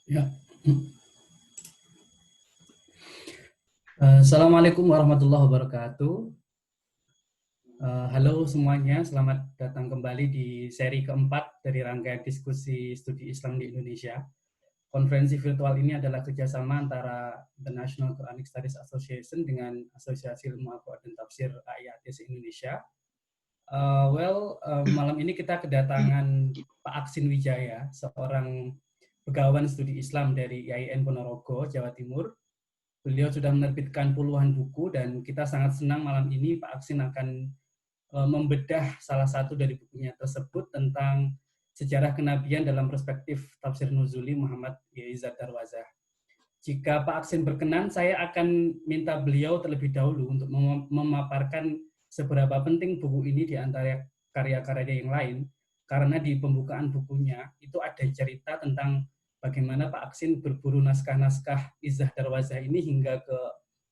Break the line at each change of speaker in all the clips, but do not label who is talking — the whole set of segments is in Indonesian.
Ya. Assalamualaikum warahmatullahi wabarakatuh. Halo semuanya, selamat datang kembali di seri keempat dari rangkaian diskusi studi Islam di Indonesia. Konferensi virtual ini adalah kerjasama antara The National Quranic Studies Association dengan Asosiasi Ilmu Al-Quran dan Tafsir AIAT Indonesia. Malam ini kita kedatangan Pak Aksin Wijaya, seorang pegawan studi Islam dari IAIN Ponorogo, Jawa Timur. Beliau sudah menerbitkan puluhan buku dan kita sangat senang malam ini Pak Aksin akan membedah salah satu dari bukunya tersebut tentang sejarah kenabian dalam perspektif tafsir Nuzuli Muhammad Izzat Darwazah. Jika Pak Aksin berkenan, saya akan minta beliau terlebih dahulu untuk memaparkan seberapa penting buku ini di antara karya-karya yang lain, karena di pembukaan bukunya itu ada cerita tentang bagaimana Pak Aksin berburu naskah-naskah Izzah Darwazah ini hingga ke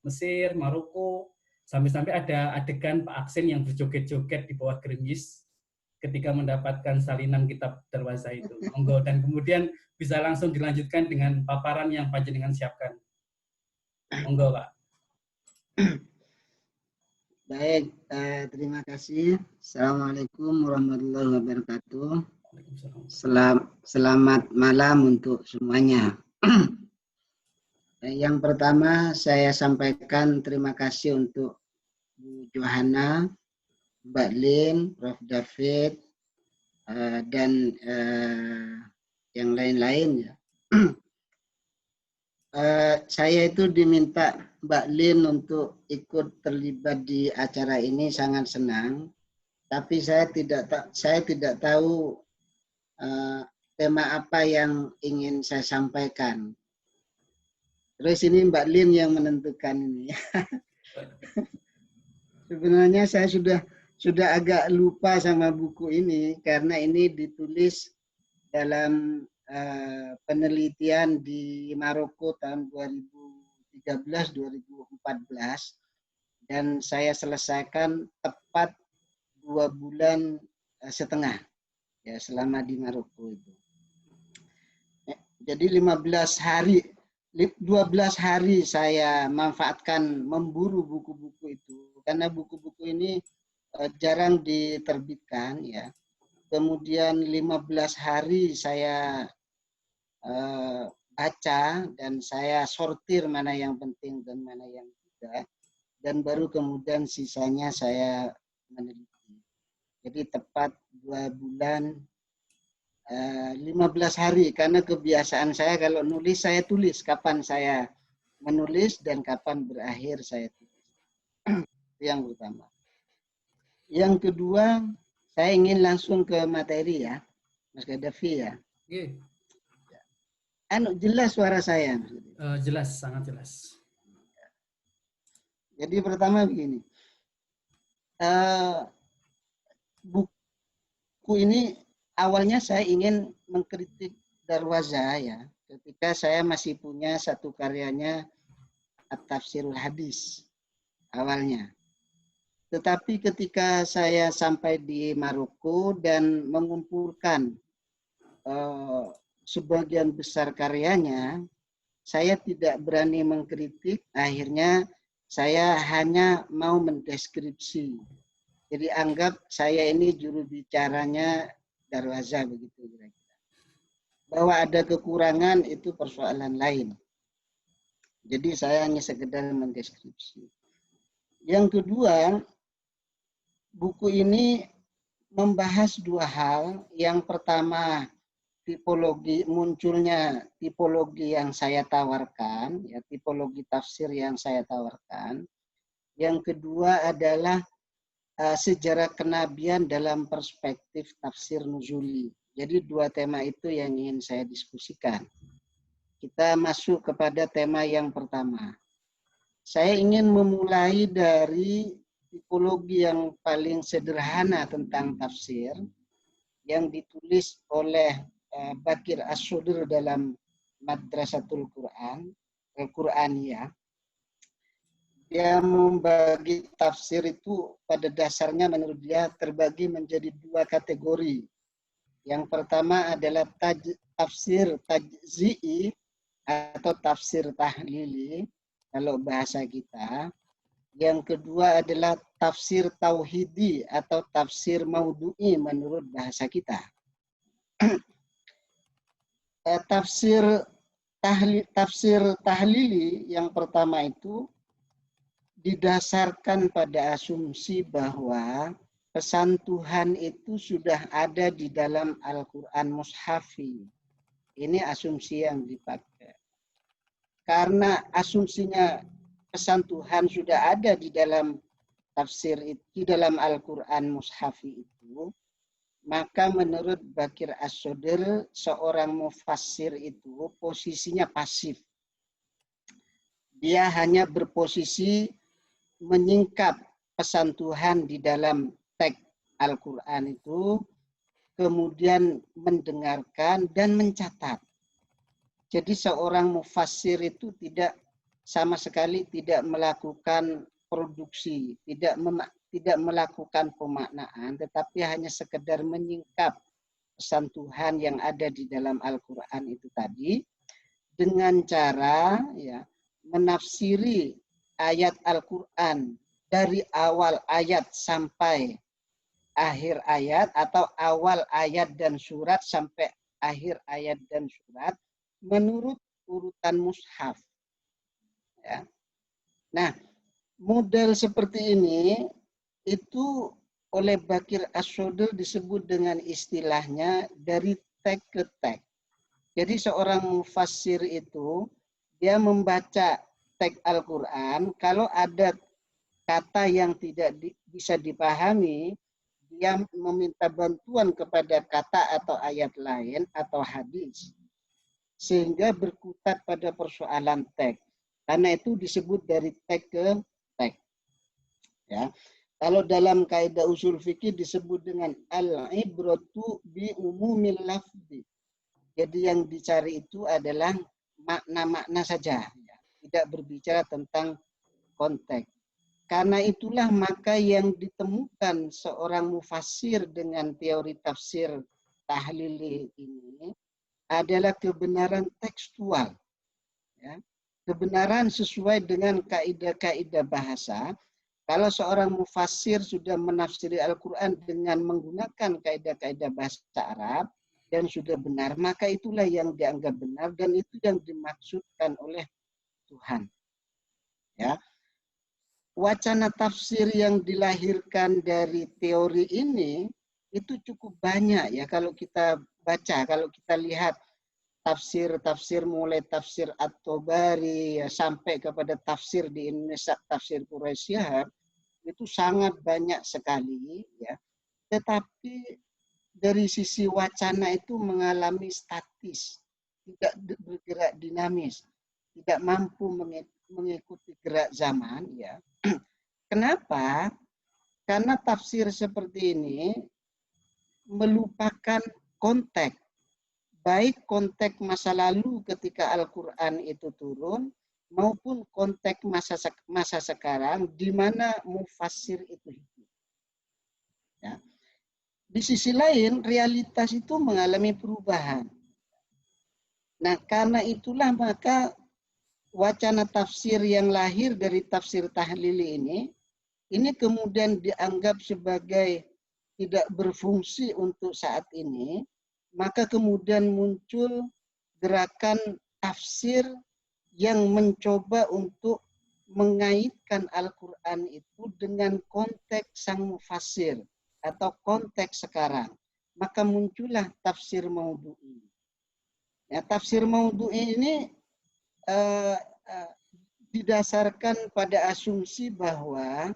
Mesir, Maroko, sampai-sampai ada adegan Pak Aksin yang berjoget-joget di bawah gerimis ketika mendapatkan salinan kitab Darwazah itu. Monggo, dan kemudian bisa langsung dilanjutkan dengan paparan yang panjenengan siapkan. Monggo, Pak.
Baik, terima kasih. Assalamualaikum warahmatullahi wabarakatuh. Selamat malam untuk semuanya. Yang pertama saya sampaikan terima kasih untuk Bu Johana, Mbak Lin, Prof. David, dan yang lain-lain ya. Saya itu diminta Mbak Lin untuk ikut terlibat di acara ini, sangat senang. Tapi saya tidak tahu tema apa yang ingin saya sampaikan. Terus ini Mbak Lin yang menentukan ini. Sebenarnya saya sudah agak lupa sama buku ini karena ini ditulis dalam penelitian di Maroko tahun 2013-2014 dan saya selesaikan tepat 2 bulan setengah ya selama di Maroko itu. Jadi 12 hari saya manfaatkan memburu buku-buku itu karena buku-buku ini jarang diterbitkan ya. Kemudian 15 hari saya baca dan saya sortir mana yang penting dan mana yang tidak, dan baru kemudian sisanya saya meneliti. Jadi tepat 2 bulan 15 hari karena kebiasaan saya kalau nulis saya tulis kapan saya menulis dan kapan berakhir saya tulis. Itu yang pertama. Yang kedua, saya ingin langsung ke materi ya, Mas Gaddafi ya. Jelas suara saya?
Jelas, sangat jelas.
Jadi pertama begini, buku ini awalnya saya ingin mengkritik Darwazah ya, ketika saya masih punya satu karyanya At-Tafsirul Hadis awalnya. Tetapi ketika saya sampai di Maroko dan mengumpulkan sebagian besar karyanya, saya tidak berani mengkritik, akhirnya saya hanya mau mendeskripsi. Jadi anggap saya ini juru bicaranya Darwazah begitu kira-kira. Bahwa ada kekurangan itu persoalan lain. Jadi saya hanya sekedar mendeskripsi. Yang kedua, buku ini membahas 2 hal. Yang pertama, munculnya tipologi yang saya tawarkan, ya tipologi tafsir yang saya tawarkan. Yang kedua adalah sejarah kenabian dalam perspektif tafsir nuzuli. Jadi 2 tema itu yang ingin saya diskusikan. Kita masuk kepada tema yang pertama. Saya ingin memulai dari tipologi yang paling sederhana tentang tafsir yang ditulis oleh Bakir As-Sudr dalam Madrasatul Quran, Al-Quraniyah. Dia membagi tafsir itu pada dasarnya menurut dia terbagi menjadi 2 kategori. Yang pertama adalah tafsir tajzi'i atau tafsir tahlili kalau bahasa kita. Yang kedua adalah tafsir tauhidi atau tafsir maudhu'i menurut bahasa kita. Tafsir tahlili yang pertama itu didasarkan pada asumsi bahwa pesan Tuhan itu sudah ada di dalam Al-Quran Mushafi. Ini asumsi yang dipakai. Karena asumsinya pesan Tuhan sudah ada di dalam tafsir itu, di dalam Al-Quran Mushafi itu, maka menurut Bakir As-Sodr, seorang mufassir itu posisinya pasif. Dia hanya berposisi menyingkap pesan Tuhan di dalam teks Al-Quran itu, kemudian mendengarkan dan mencatat. Jadi seorang mufassir itu tidak sama sekali tidak melakukan produksi, tidak melakukan pemaknaan, tetapi hanya sekedar menyingkap pesan Tuhan yang ada di dalam Al-Quran itu tadi dengan cara ya menafsiri ayat Al-Quran dari awal ayat sampai akhir ayat atau awal ayat dan surat sampai akhir ayat dan surat menurut urutan mushaf. Ya. Nah, model seperti ini itu oleh Bakir As-Sodr disebut dengan istilahnya dari teks ke teks. Jadi seorang mufassir itu dia membaca teks Al-Quran, kalau ada kata yang tidak bisa dipahami, dia meminta bantuan kepada kata atau ayat lain atau hadis, sehingga berkutat pada persoalan teks. Karena itu disebut dari teks ke teks. Ya. Kalau dalam kaidah usul fikih disebut dengan al-ibratu bi umumil lafzi. Jadi yang dicari itu adalah makna-makna saja, ya. Tidak berbicara tentang konteks. Karena itulah maka yang ditemukan seorang mufassir dengan teori tafsir tahlili ini adalah kebenaran tekstual. Ya. Kebenaran sesuai dengan kaidah-kaidah bahasa. Kalau seorang mufassir sudah menafsiri Al-Quran dengan menggunakan kaidah-kaidah bahasa Arab dan sudah benar, maka itulah yang dianggap benar dan itu yang dimaksudkan oleh Tuhan. Ya. Wacana tafsir yang dilahirkan dari teori ini itu cukup banyak ya kalau kita baca, kalau kita lihat tafsir-tafsir mulai tafsir At-Tabari ya, sampai kepada tafsir di Indonesia, tafsir Quraisy Shihab, itu sangat banyak sekali ya. Tetapi dari sisi wacana itu mengalami statis, tidak bergerak dinamis, tidak mampu mengikuti gerak zaman ya. Kenapa? Karena tafsir seperti ini melupakan konteks. Baik konteks masa lalu ketika Al-Quran itu turun, maupun konteks masa sekarang di mana mufassir itu hidup. Ya. Di sisi lain, realitas itu mengalami perubahan. Nah, karena itulah maka wacana tafsir yang lahir dari tafsir tahlili ini kemudian dianggap sebagai tidak berfungsi untuk saat ini, maka kemudian muncul gerakan tafsir yang mencoba untuk mengaitkan Al-Quran itu dengan konteks sang mufassir atau konteks sekarang. Maka muncullah tafsir maudhu'i. Ya, tafsir maudhu'i ini didasarkan pada asumsi bahwa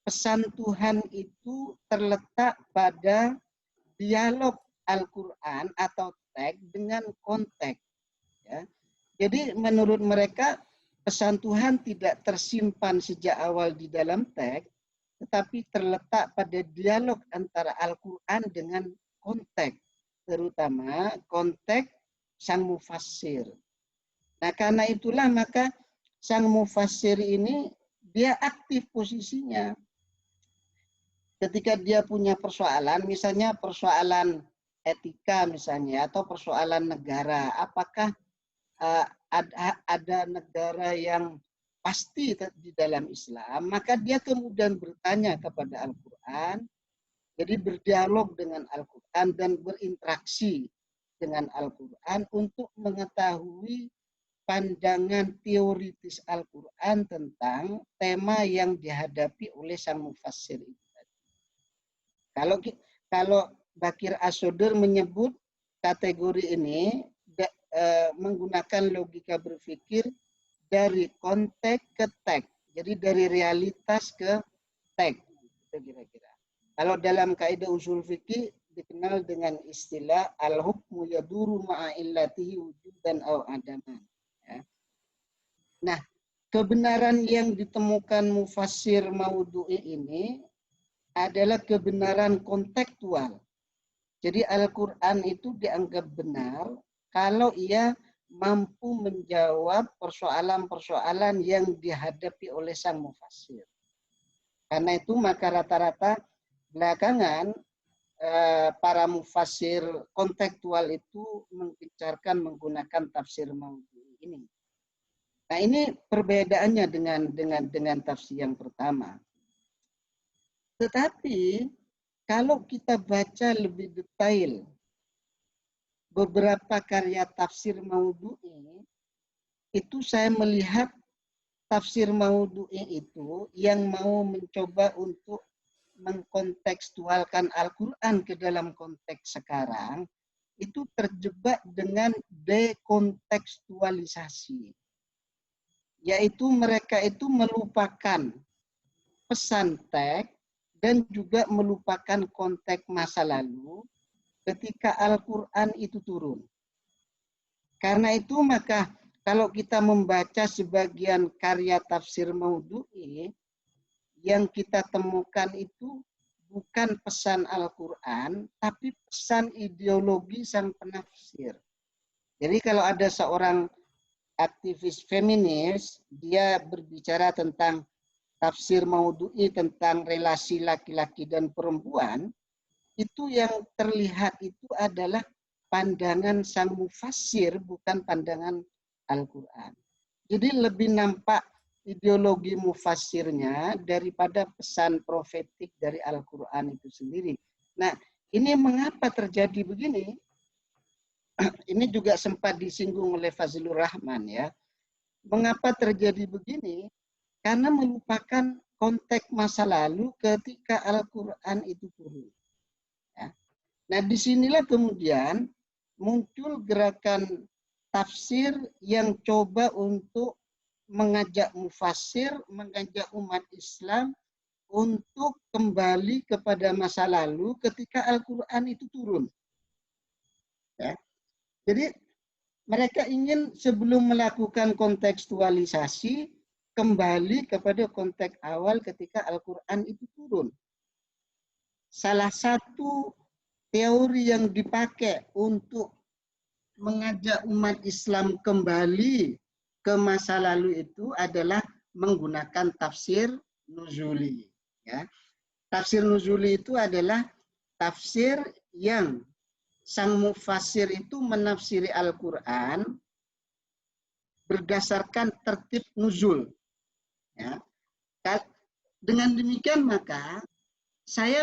pesan Tuhan itu terletak pada dialog Al-Quran atau teks dengan konteks. Ya. Jadi menurut mereka pesan Tuhan tidak tersimpan sejak awal di dalam teks, tetapi terletak pada dialog antara Al-Quran dengan konteks, terutama konteks sang mufassir. Nah karena itulah maka sang mufassir ini dia aktif posisinya. Ketika dia punya persoalan, misalnya persoalan etika misalnya atau persoalan negara, apakah ada negara yang pasti di dalam Islam, maka dia kemudian bertanya kepada Al-Quran, jadi berdialog dengan Al-Quran dan berinteraksi dengan Al-Quran untuk mengetahui pandangan teoritis Al-Quran tentang tema yang dihadapi oleh sang mufassir itu. Kalau Bakir As-Sodir menyebut kategori ini menggunakan logika berpikir dari konteks ke teks, jadi dari realitas ke teks, kira-kira. Kalau dalam kaidah usul fikih dikenal dengan istilah al-hukmu yaduru ma'a illatihi wujudan aw adaman. Ya. Nah, kebenaran yang ditemukan mufassir maudhu'i ini adalah kebenaran kontekstual. Jadi Al-Quran itu dianggap benar kalau ia mampu menjawab persoalan-persoalan yang dihadapi oleh sang mufassir. Karena itu maka rata-rata belakangan para mufassir kontekstual itu mengincarkan menggunakan tafsir maudhu'i ini. Nah, ini perbedaannya dengan tafsir yang pertama. Tetapi kalau kita baca lebih detail beberapa karya tafsir maudhu'i, itu saya melihat tafsir maudhu'i itu yang mau mencoba untuk mengkontekstualkan Al-Quran ke dalam konteks sekarang, itu terjebak dengan dekontekstualisasi. Yaitu mereka itu melupakan pesan teks dan juga melupakan konteks masa lalu ketika Al-Quran itu turun. Karena itu maka kalau kita membaca sebagian karya tafsir maudhu'i, yang kita temukan itu bukan pesan Al-Quran, tapi pesan ideologi sang penafsir. Jadi kalau ada seorang aktivis feminis, dia berbicara tentang tafsir maudhu'i tentang relasi laki-laki dan perempuan, itu yang terlihat itu adalah pandangan sang mufassir, bukan pandangan Al-Quran. Jadi lebih nampak ideologi mufassirnya daripada pesan profetik dari Al-Quran itu sendiri. Nah, ini mengapa terjadi begini? Ini juga sempat disinggung oleh Fazlur Rahman ya. Mengapa terjadi begini? Karena melupakan konteks masa lalu ketika Al-Quran itu turun. Nah, disinilah kemudian muncul gerakan tafsir yang coba untuk mengajak mufassir, mengajak umat Islam untuk kembali kepada masa lalu ketika Al-Quran itu turun. Ya. Jadi mereka ingin sebelum melakukan kontekstualisasi, kembali kepada konteks awal ketika Al-Quran itu turun. Salah satu teori yang dipakai untuk mengajak umat Islam kembali ke masa lalu itu adalah menggunakan tafsir nuzuli. Ya. Tafsir nuzuli itu adalah tafsir yang sang mufassir itu menafsiri Al-Quran berdasarkan tertib nuzul. Ya. Dengan demikian maka saya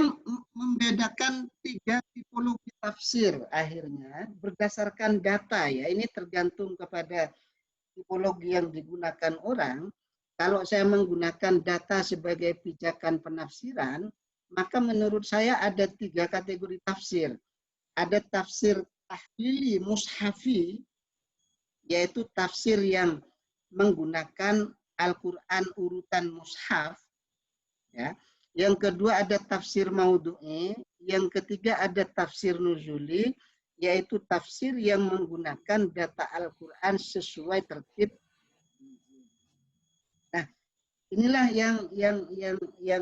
membedakan 3 tipologi tafsir akhirnya berdasarkan data ya. Ini tergantung kepada tipologi yang digunakan orang. Kalau saya menggunakan data sebagai pijakan penafsiran, maka menurut saya ada 3 kategori tafsir. Ada tafsir tahlili mushafi, yaitu tafsir yang menggunakan Al-Quran urutan mushaf. Ya. Yang kedua ada tafsir maudhu'i, yang ketiga ada tafsir nuzuli, yaitu tafsir yang menggunakan data Al-Quran sesuai tertib. Nah, inilah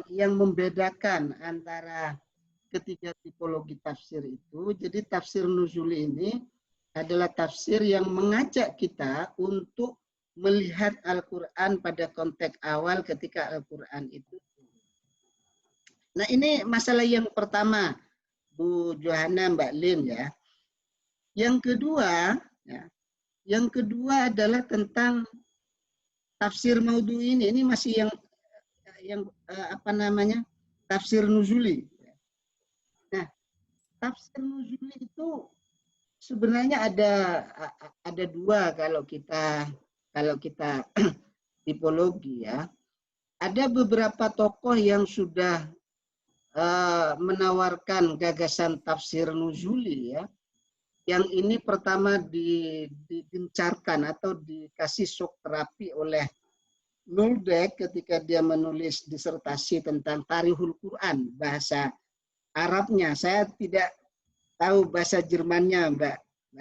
yang membedakan antara ketiga tipologi tafsir itu. Jadi tafsir nuzuli ini adalah tafsir yang mengajak kita untuk melihat Al-Quran pada konteks awal ketika Al-Quran itu. Nah, ini masalah yang pertama, Bu Johanna, Mbak Lin ya. Yang kedua, ya, Yang kedua adalah tentang tafsir maudhu ini. Ini masih yang apa namanya, tafsir nuzuli. Nah, tafsir nuzuli itu sebenarnya ada dua kalau kita tipologi ya. Ada beberapa tokoh yang sudah menawarkan gagasan tafsir nuzuli ya. Yang ini pertama digencarkan atau dikasih shock terapi oleh Nuldeck ketika dia menulis disertasi tentang Tarikhul Quran, bahasa Arabnya. Saya tidak tahu bahasa Jermannya, Mbak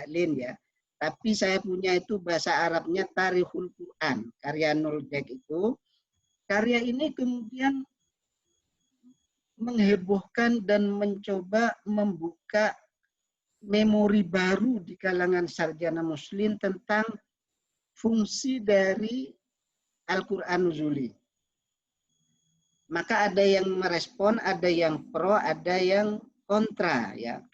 Lin ya. Tapi saya punya itu bahasa Arabnya Tarikhul Quran, karya Nuldeck itu. Karya ini kemudian menghebohkan dan mencoba membuka memori baru di kalangan sarjana muslim tentang fungsi dari Al-Quran Nuzuli. Maka ada yang merespon, ada yang pro, ada yang kontra ya.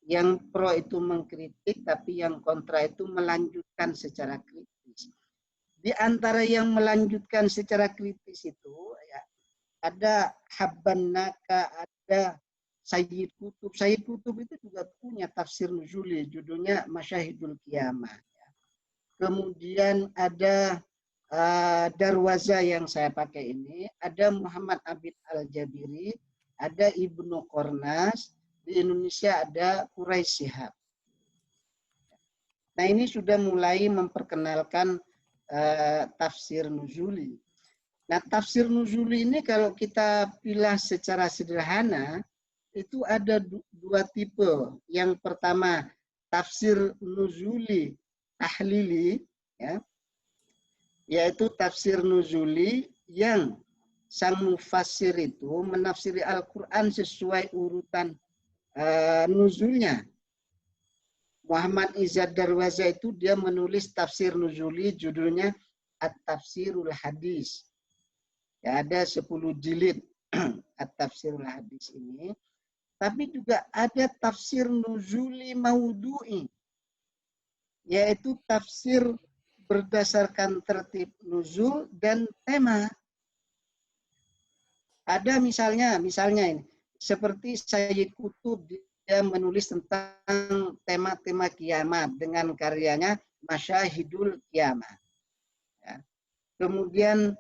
Yang pro itu mengkritik, tapi yang kontra itu melanjutkan secara kritis. Di antara yang melanjutkan secara kritis itu ya, ada Habban Naka, ada Sayyid Qutb. Sayyid Qutb itu juga punya tafsir nuzuli, judulnya Masyahidul Qiyamah. Kemudian ada Darwaza yang saya pakai ini, ada Muhammad Abid Al-Jabiri, ada Ibnu Qornas, di Indonesia ada Quraisy Shihab. Nah ini sudah mulai memperkenalkan tafsir nuzuli. Nah tafsir nuzuli ini kalau kita pilih secara sederhana, itu ada dua tipe. Yang pertama tafsir nuzuli tahlili, ya, yaitu tafsir nuzuli yang sang mufassir itu menafsiri Al-Quran sesuai urutan nuzulnya. Muhammad Izzad Darwaza itu dia menulis tafsir nuzuli judulnya At-Tafsirul Hadis. Ya, ada 10 jilid At-Tafsirul Hadis ini. Tapi juga ada tafsir nuzuli maudhu'i, yaitu tafsir berdasarkan tertib nuzul dan tema. Ada misalnya ini, seperti Sayyid Qutb, dia menulis tentang tema-tema kiamat dengan karyanya Masyahidul Qiyamah. Ya. Kemudian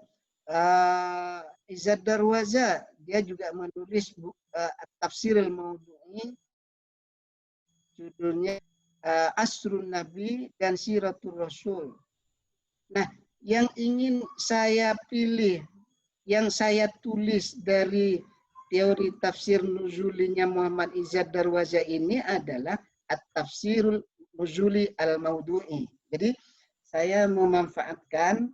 Izzad Darwaza, dia juga menulis Tafsirul Maudhu'i, judulnya Asrun Nabi dan Siratul Rasul. Nah, yang ingin saya pilih, yang saya tulis dari teori tafsir nuzulinya Muhammad Izzad Darwaza ini adalah At-Tafsirul Nuzuli Al-Maudhu'i. Jadi, saya memanfaatkan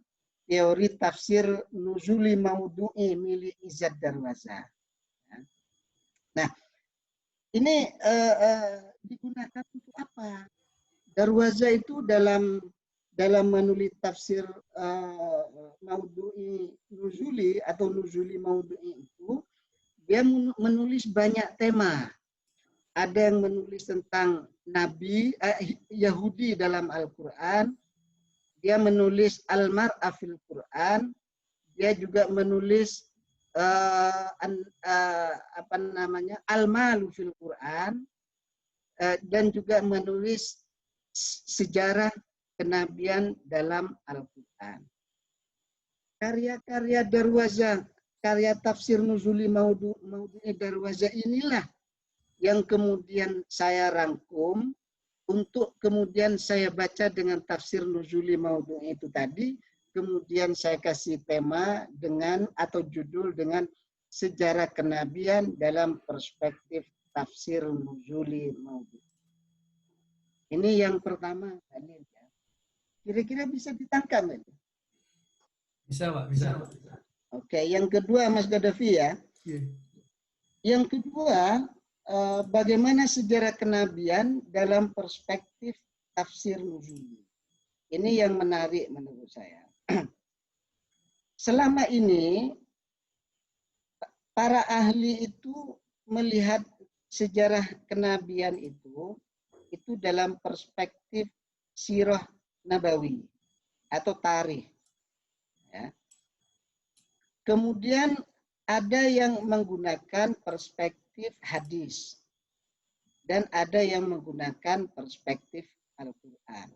teori tafsir nuzuli maudhu'i milik Izzad Darwaza. Nah, ini digunakan untuk apa? Darwaza itu dalam menulis tafsir maudhu'i nuzuli atau nuzuli maudhu'i itu, dia menulis banyak tema. Ada yang menulis tentang Nabi Yahudi dalam Al-Quran. Dia menulis Al-Mar'a fil Quran. Dia juga menulis Al-Malu fil Quran. Dan juga menulis sejarah kenabian dalam Al-Quran. Karya-karya Darwaza, karya tafsir nuzuli maudhu'i Darwaza inilah yang kemudian saya rangkum untuk kemudian saya baca dengan tafsir nuzuli maudhu'i itu tadi, kemudian saya kasih tema dengan atau judul dengan sejarah kenabian dalam perspektif tafsir nuzuli maudhu'i. Ini yang pertama. Kira-kira bisa ditangkap nggak?
Bisa, Pak. Bisa.
Oke, yang kedua Mas Gaddafi ya. Yang kedua, bagaimana sejarah kenabian dalam perspektif tafsir nuzuli. Ini yang menarik menurut saya. Selama ini, para ahli itu melihat sejarah kenabian itu dalam perspektif sirah nabawi atau tarikh. Ya. Kemudian ada yang menggunakan perspektif hadis dan ada yang menggunakan perspektif Al-Quran.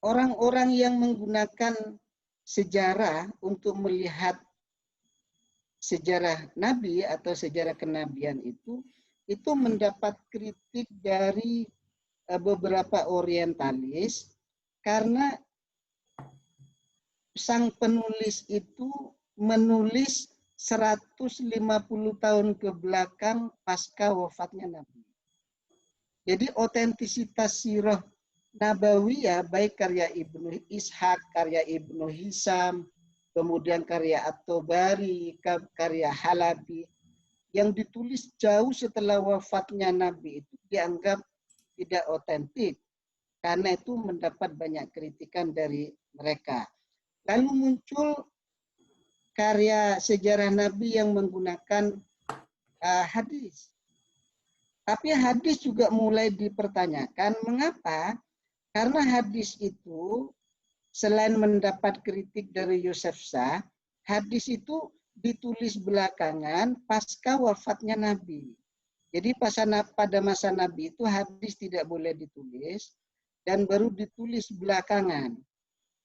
Orang-orang yang menggunakan sejarah untuk melihat sejarah Nabi atau sejarah kenabian itu mendapat kritik dari beberapa orientalis karena sang penulis itu menulis 150 tahun ke belakang pasca wafatnya Nabi. Jadi otentisitas sirah Nabawiyah baik karya Ibnu Ishaq, karya Ibnu Hisam, kemudian karya At-Tabari, karya Halabi yang ditulis jauh setelah wafatnya Nabi itu dianggap tidak otentik karena itu mendapat banyak kritikan dari mereka. Lalu muncul karya sejarah Nabi yang menggunakan hadis. Tapi hadis juga mulai dipertanyakan. Mengapa? Karena hadis itu selain mendapat kritik dari Yusuf Shah, hadis itu ditulis belakangan pasca wafatnya Nabi. Jadi pada masa Nabi itu hadis tidak boleh ditulis dan baru ditulis belakangan.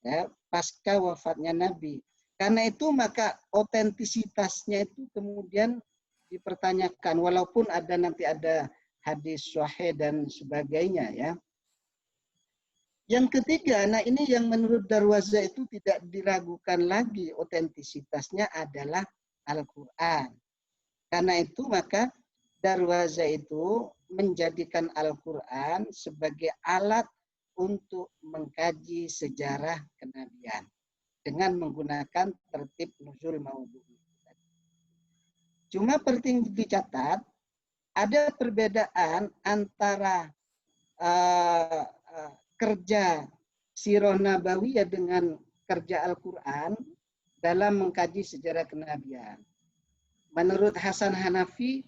Ya, pasca wafatnya Nabi. Karena itu maka otentisitasnya itu kemudian dipertanyakan walaupun nanti ada hadis sahih dan sebagainya ya. Yang ketiga, nah ini yang menurut Darwaza itu tidak diragukan lagi otentisitasnya adalah Al-Quran. Karena itu maka Darwaza itu menjadikan Al-Quran sebagai alat untuk mengkaji sejarah kenabian dengan menggunakan tertib nuzul maudhu'i. Cuma penting dicatat, ada perbedaan antara kerja sirah nabawiyah dengan kerja Al-Quran dalam mengkaji sejarah kenabian. Menurut Hasan Hanafi,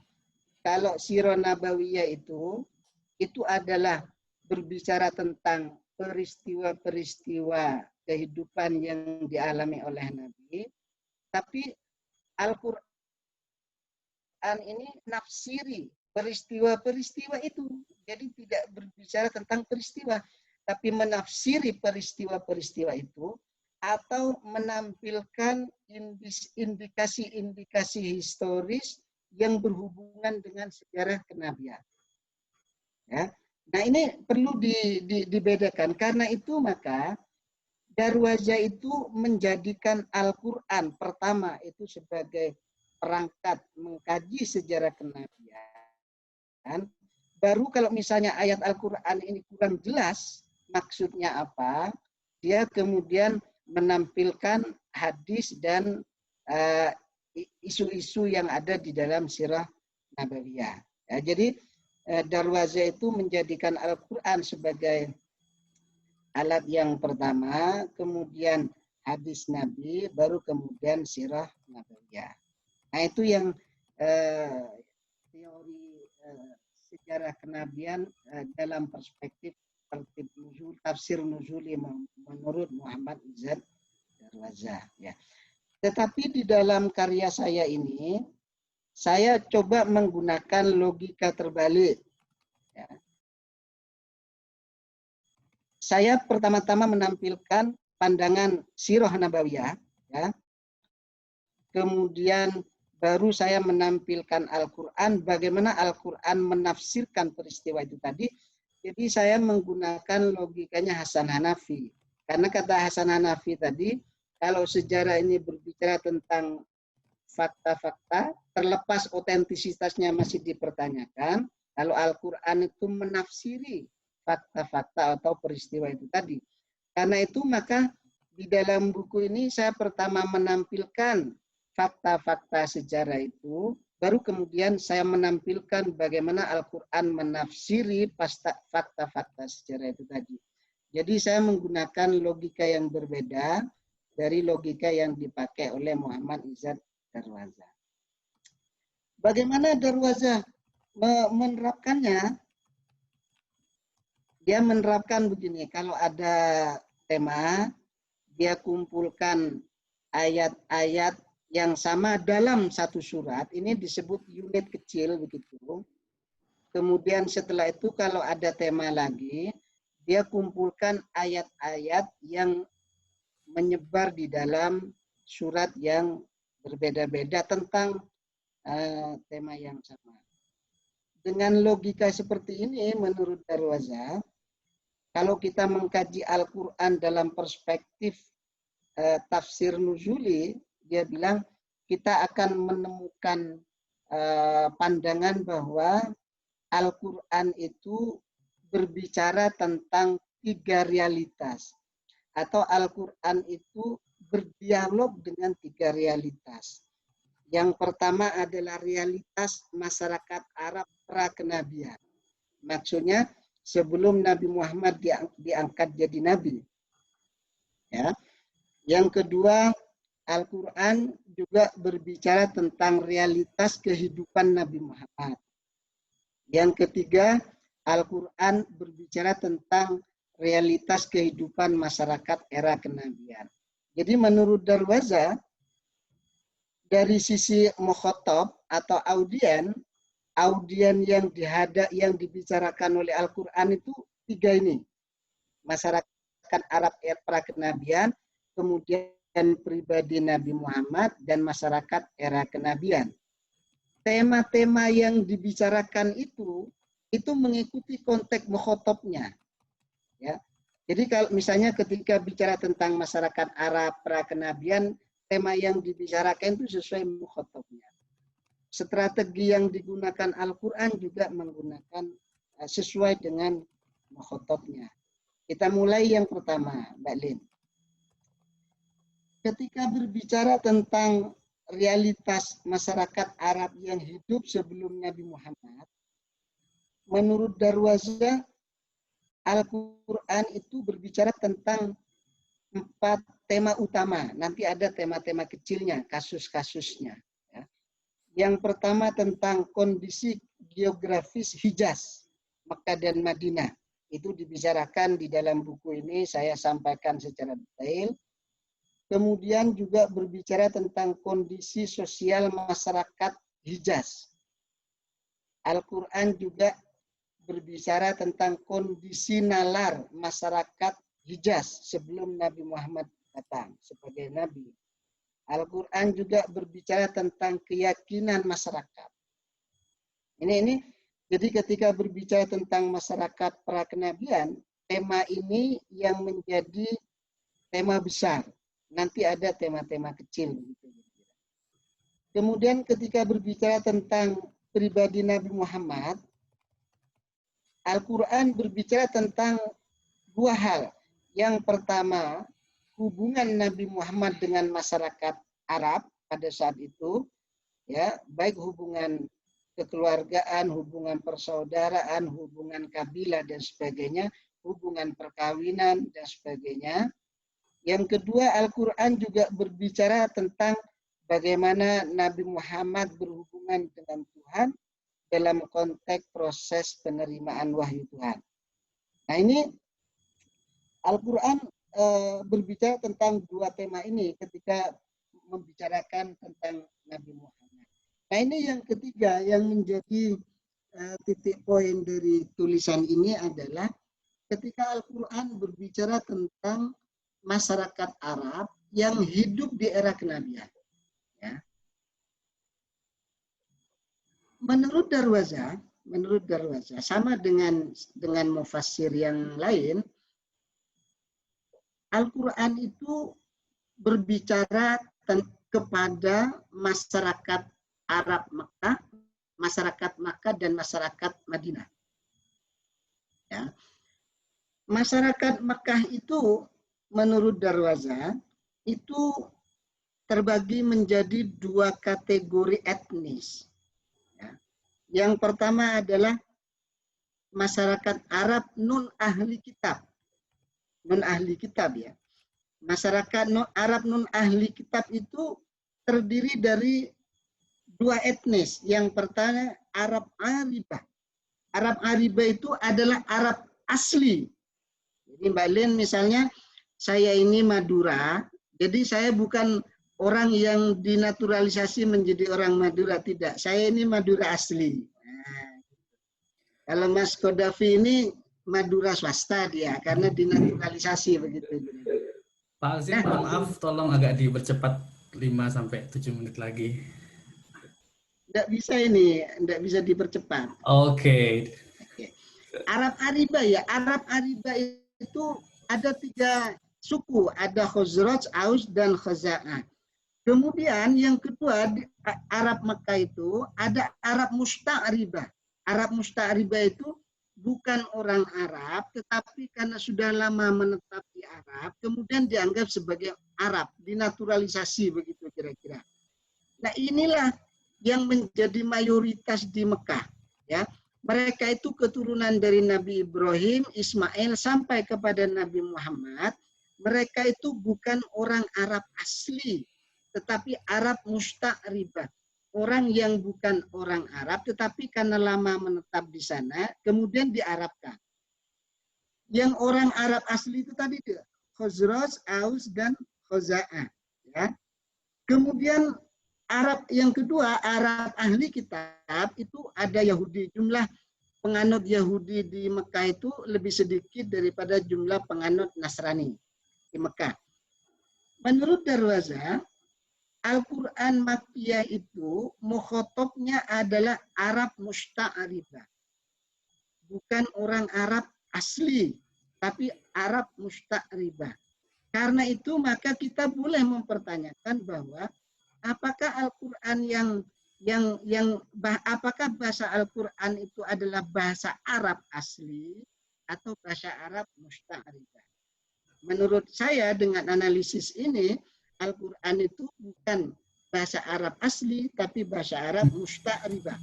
kalau sirah nabawiyah itu adalah berbicara tentang peristiwa-peristiwa kehidupan yang dialami oleh Nabi, tapi Al-Quran ini nafsiri peristiwa-peristiwa itu. Jadi tidak berbicara tentang peristiwa, tapi menafsiri peristiwa-peristiwa itu atau menampilkan indikasi-indikasi historis yang berhubungan dengan sejarah kenabian. Ya. Nah ini perlu dibedakan. Karena itu maka Darwaza itu menjadikan Al-Quran pertama itu sebagai perangkat mengkaji sejarah kenabian. Baru kalau misalnya ayat Al-Quran ini kurang jelas maksudnya apa, dia kemudian menampilkan hadis dan isu-isu yang ada di dalam sirah nabawiyah. Ya, jadi Darwaza itu menjadikan Al-Quran sebagai alat yang pertama, kemudian hadis Nabi, baru kemudian sirah nabawiyah. Nah itu yang teori sejarah kenabian dalam perspektif tertib nuzul, tafsir nuzuli menurut Muhammad Izzat Darwaza. Ya. Tetapi di dalam karya saya ini, saya coba menggunakan logika terbalik. Ya. Saya pertama-tama menampilkan pandangan sirah nabawiyah, ya. Kemudian baru saya menampilkan Al-Quran, bagaimana Al-Quran menafsirkan peristiwa itu tadi. Jadi saya menggunakan logikanya Hasan Hanafi. Karena kata Hasan Hanafi tadi, kalau sejarah ini berbicara tentang fakta-fakta, terlepas otentisitasnya masih dipertanyakan, kalau Al-Quran itu menafsiri fakta-fakta atau peristiwa itu tadi. Karena itu maka di dalam buku ini saya pertama menampilkan fakta-fakta sejarah itu, baru kemudian saya menampilkan bagaimana Al-Quran menafsiri fakta-fakta sejarah itu tadi. Jadi saya menggunakan logika yang berbeda dari logika yang dipakai oleh Muhammad Izzat Darwaza. Bagaimana Darwaza menerapkannya? Dia menerapkan begini, kalau ada tema, dia kumpulkan ayat-ayat yang sama dalam satu surat, ini disebut unit kecil begitu. Kemudian setelah itu kalau ada tema lagi, dia kumpulkan ayat-ayat yang menyebar di dalam surat yang berbeda-beda tentang tema yang sama. Dengan logika seperti ini, menurut Darwaza, kalau kita mengkaji Al-Quran dalam perspektif tafsir nuzuli, dia bilang kita akan menemukan pandangan bahwa Al-Quran itu berbicara tentang 3 realitas. Atau Al-Quran itu berdialog dengan 3 realitas. Yang pertama adalah realitas masyarakat Arab pra-kenabian. Maksudnya sebelum Nabi Muhammad diangkat jadi nabi. Ya. Yang kedua, Al-Quran juga berbicara tentang realitas kehidupan Nabi Muhammad. Yang ketiga, Al-Quran berbicara tentang realitas kehidupan masyarakat era kenabian. Jadi menurut Darwaza, dari sisi mukhatab atau audien yang dibicarakan oleh Al-Quran itu 3 ini. Masyarakat Arab era prakenabian, kemudian pribadi Nabi Muhammad, dan masyarakat era kenabian. Tema-tema yang dibicarakan itu mengikuti konteks mukhatabnya. Ya. Jadi kalau misalnya ketika bicara tentang masyarakat Arab prakenabian, tema yang dibicarakan itu sesuai mukhatabnya. Strategi yang digunakan Al-Quran juga menggunakan sesuai dengan mukhatabnya. Kita mulai yang pertama, Mbak Lin. Ketika berbicara tentang realitas masyarakat Arab yang hidup sebelum Nabi Muhammad, menurut Darwaza, Al-Quran itu berbicara tentang 4 tema utama. Nanti ada tema-tema kecilnya, kasus-kasusnya. Ya. Yang pertama tentang kondisi geografis Hijaz, Mekah dan Madinah. Itu dibicarakan di dalam buku ini, saya sampaikan secara detail. Kemudian juga berbicara tentang kondisi sosial masyarakat Hijaz. Al-Quran juga berbicara tentang kondisi nalar masyarakat Hijaz sebelum Nabi Muhammad datang sebagai Nabi. Al-Quran juga berbicara tentang keyakinan masyarakat. Ini jadi ketika berbicara tentang masyarakat prakenabian, tema ini yang menjadi tema besar. Nanti ada tema-tema kecil. Kemudian ketika berbicara tentang pribadi Nabi Muhammad, Al-Quran berbicara tentang 2 hal. Yang pertama, hubungan Nabi Muhammad dengan masyarakat Arab pada saat itu, ya, baik hubungan kekeluargaan, hubungan persaudaraan, hubungan kabilah dan sebagainya, hubungan perkawinan dan sebagainya. Yang kedua, Al-Quran juga berbicara tentang bagaimana Nabi Muhammad berhubungan dengan Tuhan dalam konteks proses penerimaan wahyu Tuhan. Nah ini Al-Quran berbicara tentang 2 tema ini ketika membicarakan tentang Nabi Muhammad. Nah ini yang ketiga yang menjadi titik poin dari tulisan ini adalah ketika Al-Quran berbicara tentang masyarakat Arab yang hidup di era kenabian. Ya. Menurut Darwaza sama dengan mufassir yang lain, Al-Quran itu berbicara kepada masyarakat Arab Mekah, masyarakat Makkah dan masyarakat Madinah. Ya. Masyarakat Mekah itu menurut Darwaza itu terbagi menjadi 2 kategori etnis. Ya. Yang pertama adalah masyarakat Arab non ahli kitab. Non ahli kitab ya. Masyarakat Arab non ahli kitab itu terdiri dari 2 etnis. Yang pertama Arab Aribah. Arab Aribah itu adalah asli. Jadi Mbak Lin misalnya, saya ini Madura, jadi saya bukan orang yang dinaturalisasi menjadi orang Madura, tidak. Saya ini Madura asli. Nah, kalau Mas Kodafi ini Madura swasta dia, karena dinaturalisasi begitu.
Pak Alzin, mohon maaf, tolong agak dipercepat 5-7 menit lagi.
Tidak bisa ini, tidak bisa dipercepat.
Oke.
Arab Ariba ya, Arab Ariba itu ada 3 suku, ada Khazraj, Aus, dan Khaza'ah. Kemudian yang kedua, di Arab Mekah itu ada Arab Musta'ribah. Arab Musta'ribah itu bukan orang Arab, tetapi karena sudah lama menetap di Arab, kemudian dianggap sebagai Arab, dinaturalisasi begitu kira-kira. Nah inilah yang menjadi mayoritas di Mekah. Ya, mereka itu keturunan dari Nabi Ibrahim, Ismail sampai kepada Nabi Muhammad. Mereka itu bukan orang Arab asli, tetapi Arab musta'ribah. Orang yang bukan orang Arab, tetapi karena lama menetap di sana, kemudian diarabkan. Yang orang Arab asli itu tadi Khazraj, Aus, dan Khaza'ah. Ya. Kemudian Arab yang kedua, Arab ahli kitab itu ada Yahudi. Jumlah penganut Yahudi di Mekah itu lebih sedikit daripada jumlah penganut Nasrani di Mekah. Menurut Darwaza, Al-Quran Makkiyah itu mukhotobnya adalah Arab Musta'ribah. Bukan orang Arab asli, tapi Arab Musta'ribah. Karena itu maka kita boleh mempertanyakan bahwa apakah Al-Quran apakah bahasa Al-Quran itu adalah bahasa Arab asli atau bahasa Arab Musta'ribah. Menurut saya dengan analisis ini, Al-Quran itu bukan bahasa Arab asli, tapi bahasa Arab musta'ribah.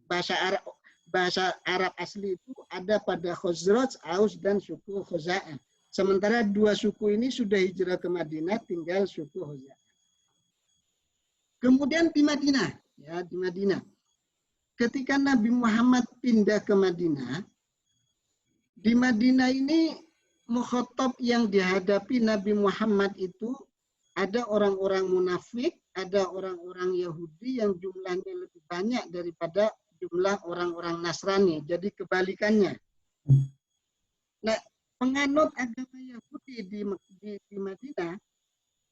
Bahasa Arab asli itu ada pada Khazraj, Aus, dan suku Khaza'ah. Sementara 2 suku ini sudah hijrah ke Madinah, tinggal suku Khaza'ah. Kemudian di Madinah, ya di Madinah. Ketika Nabi Muhammad pindah ke Madinah, di Madinah ini mukhatab yang dihadapi Nabi Muhammad itu ada orang-orang munafik, ada orang-orang Yahudi yang jumlahnya lebih banyak daripada jumlah orang-orang Nasrani. Jadi kebalikannya. Nah, penganut agama Yahudi di Madinah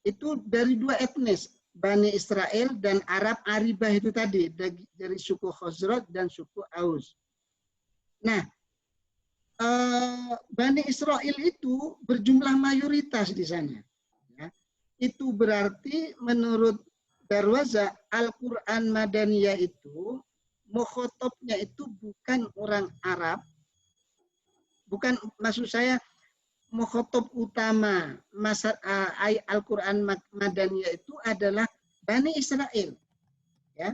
itu dari 2 etnis, Bani Israel dan Arab Aribah itu tadi, dari suku Khazraj dan suku Aus. Nah, Bani Israel itu berjumlah mayoritas di sana. Itu berarti menurut Darwaza Al-Quran Madaniyah itu mukhotobnya itu bukan orang Arab, bukan, maksud saya mukhotob utama Al-Quran Madaniyah itu adalah Bani Israel, ya,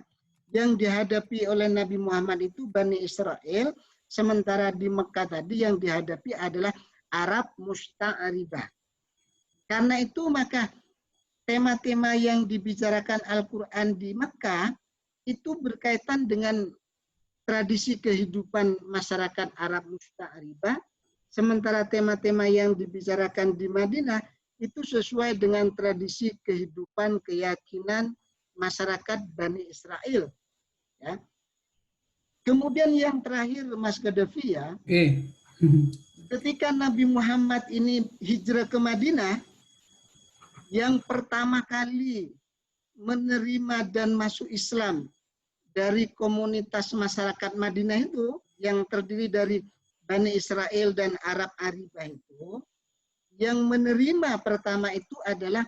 yang dihadapi oleh Nabi Muhammad itu Bani Israel, sementara di Mekah tadi yang dihadapi adalah Arab Musta'ribah. Karena itu maka tema-tema yang dibicarakan Al-Quran di Mekah itu berkaitan dengan tradisi kehidupan masyarakat Arab Musta'ribah, sementara tema-tema yang dibicarakan di Madinah itu sesuai dengan tradisi kehidupan keyakinan masyarakat Bani Israel. Ya. Kemudian yang terakhir Mas Gaddafi ya, ketika Nabi Muhammad ini hijrah ke Madinah, yang pertama kali menerima dan masuk Islam dari komunitas masyarakat Madinah itu yang terdiri dari Bani Israel dan Arab Aribah itu, yang menerima pertama itu adalah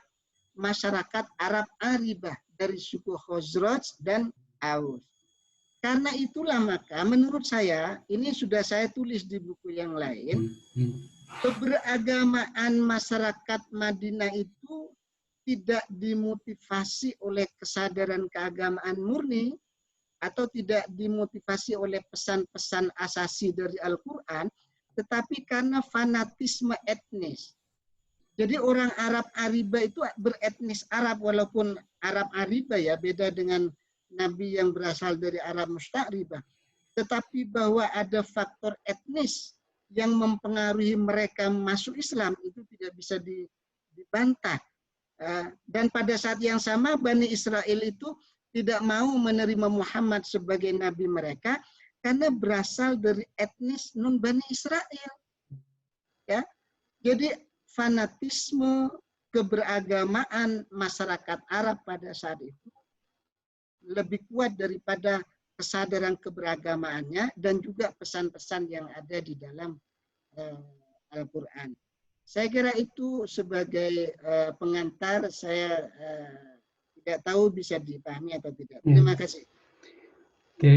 masyarakat Arab Aribah dari suku Khazraj dan Aus. Karena itulah maka menurut saya, ini sudah saya tulis di buku yang lain, keberagamaan masyarakat Madinah itu tidak dimotivasi oleh kesadaran keagamaan murni atau tidak dimotivasi oleh pesan-pesan asasi dari Al-Quran, tetapi karena fanatisme etnis. Jadi orang Arab Aribah itu beretnis Arab, walaupun Arab Aribah ya beda dengan Nabi yang berasal dari Arab Musta'ribah. Tetapi bahwa ada faktor etnis yang mempengaruhi mereka masuk Islam itu tidak bisa dibantah. Dan pada saat yang sama Bani Israel itu tidak mau menerima Muhammad sebagai nabi mereka karena berasal dari etnis non Bani Israel. Ya, jadi fanatisme keberagamaan masyarakat Arab pada saat itu lebih kuat daripada kesadaran keberagamaannya dan juga pesan-pesan yang ada di dalam Al-Quran. Saya kira itu sebagai pengantar, saya tidak tahu bisa dipahami atau tidak. Terima kasih.